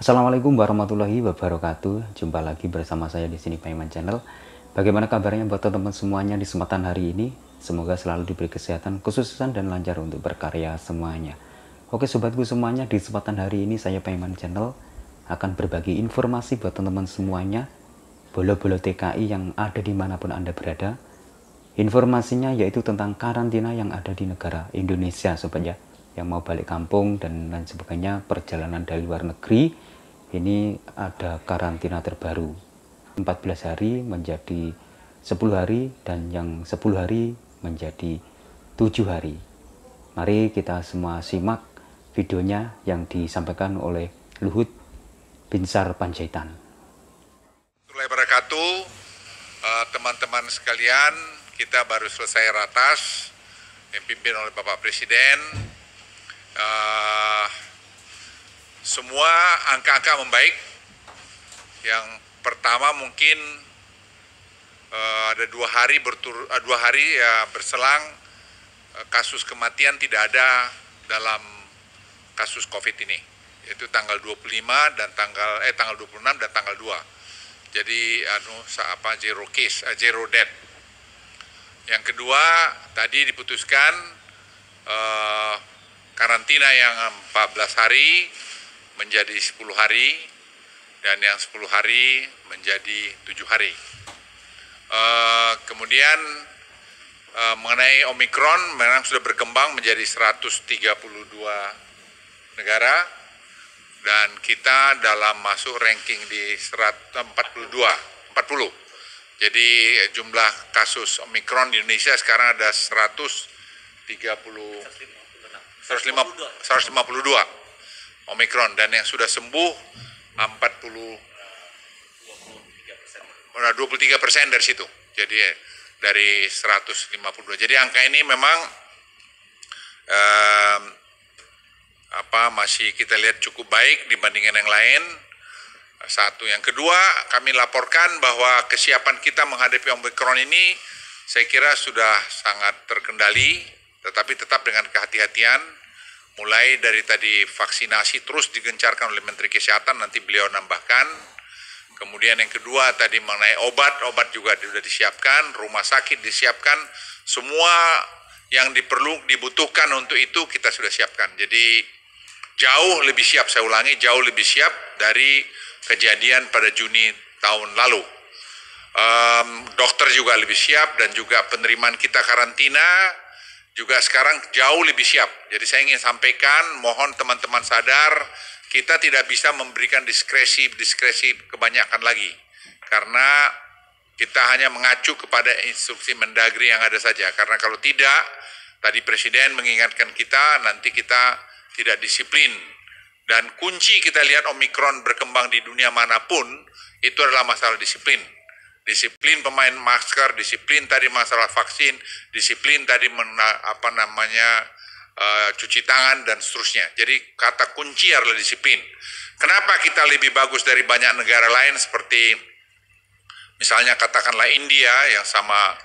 Assalamualaikum warahmatullahi wabarakatuh. Jumpa lagi bersama saya di sini Paiman Channel. Bagaimana kabarnya buat teman-teman semuanya di kesempatan hari ini? Semoga selalu diberi kesehatan, kesuksesan dan lancar untuk berkarya semuanya. Oke sobatku semuanya, di kesempatan hari ini saya Paiman Channel akan berbagi informasi buat teman-teman semuanya, bolo-bolo TKI yang ada dimanapun Anda berada. Informasinya yaitu tentang karantina yang ada di negara Indonesia sobat ya, yang mau balik kampung dan lain sebagainya, perjalanan dari luar negeri. Ini ada karantina terbaru 14 hari menjadi 10 hari dan yang 10 hari menjadi 7 hari. Mari kita semua simak videonya yang disampaikan oleh Luhut Binsar Panjaitan. Wabarakatuh, teman-teman sekalian, kita baru selesai ratas yang dipimpin oleh Bapak Presiden. Semua angka-angka membaik. Yang pertama mungkin ada 2 hari berselang kasus kematian tidak ada dalam kasus COVID ini, yaitu tanggal 25 dan tanggal 26 dan tanggal 2. Jadi zero case, zero death. Yang kedua tadi diputuskan karantina yang 14 hari menjadi 10 hari dan yang 10 hari menjadi 7 hari. Kemudian mengenai Omikron memang sudah berkembang menjadi 132 negara dan kita dalam masuk ranking di 40. Jadi jumlah kasus Omikron di Indonesia sekarang ada 152 Omikron dan yang sudah sembuh 23% dari situ. Jadi dari 152. Jadi angka ini memang masih kita lihat cukup baik dibandingkan yang lain. Satu, yang kedua kami laporkan bahwa kesiapan kita menghadapi Omikron ini saya kira sudah sangat terkendali, tetapi tetap dengan kehati-hatian. Mulai dari tadi vaksinasi terus digencarkan oleh Menteri Kesehatan, nanti beliau nambahkan. Kemudian yang kedua tadi mengenai obat juga sudah disiapkan, rumah sakit disiapkan, semua yang dibutuhkan untuk itu kita sudah siapkan. Jadi jauh lebih siap, saya ulangi, jauh lebih siap dari kejadian pada Juni tahun lalu. Dokter juga lebih siap dan juga penerimaan kita karantina juga sekarang jauh lebih siap. Jadi saya ingin sampaikan, mohon teman-teman sadar, kita tidak bisa memberikan diskresi kebanyakan lagi. Karena kita hanya mengacu kepada instruksi Mendagri yang ada saja. Karena kalau tidak, tadi Presiden mengingatkan kita, nanti kita tidak disiplin. Dan kunci kita lihat Omikron berkembang di dunia manapun, itu adalah masalah disiplin. Disiplin pemain masker, disiplin tadi masalah vaksin, disiplin tadi cuci tangan dan seterusnya. Jadi kata kunci adalah disiplin. Kenapa kita lebih bagus dari banyak negara lain seperti misalnya katakanlah India yang sama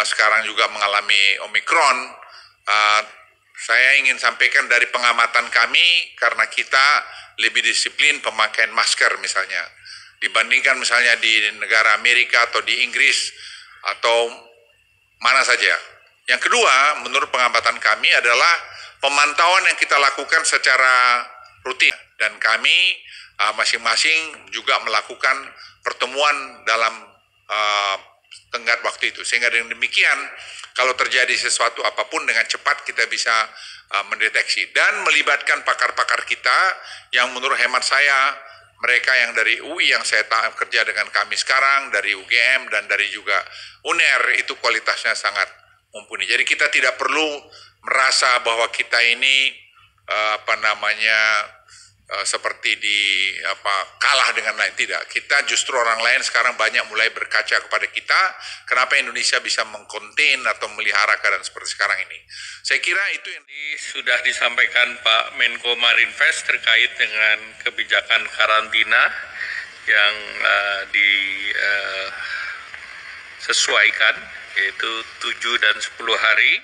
sekarang juga mengalami Omikron. Saya ingin sampaikan dari pengamatan kami karena kita lebih disiplin pemakaian masker misalnya. Dibandingkan misalnya di negara Amerika atau di Inggris atau mana saja. Yang kedua, menurut pengamatan kami adalah pemantauan yang kita lakukan secara rutin. Dan kami masing-masing juga melakukan pertemuan dalam tenggat waktu itu. Sehingga dengan demikian, kalau terjadi sesuatu apapun dengan cepat kita bisa mendeteksi. Dan melibatkan pakar-pakar kita yang menurut hemat saya, mereka yang dari UI yang saya kerja dengan kami sekarang, dari UGM dan dari juga UNER, itu kualitasnya sangat mumpuni. Jadi kita tidak perlu merasa bahwa kita ini seperti kalah dengan lain. Tidak, kita justru orang lain sekarang banyak mulai berkaca kepada kita. Kenapa Indonesia bisa mengkonten atau melihara keadaan seperti sekarang ini? Saya kira itu yang sudah disampaikan Pak Menko Marinvest terkait dengan kebijakan karantina yang disesuaikan, yaitu 7 dan 10 hari.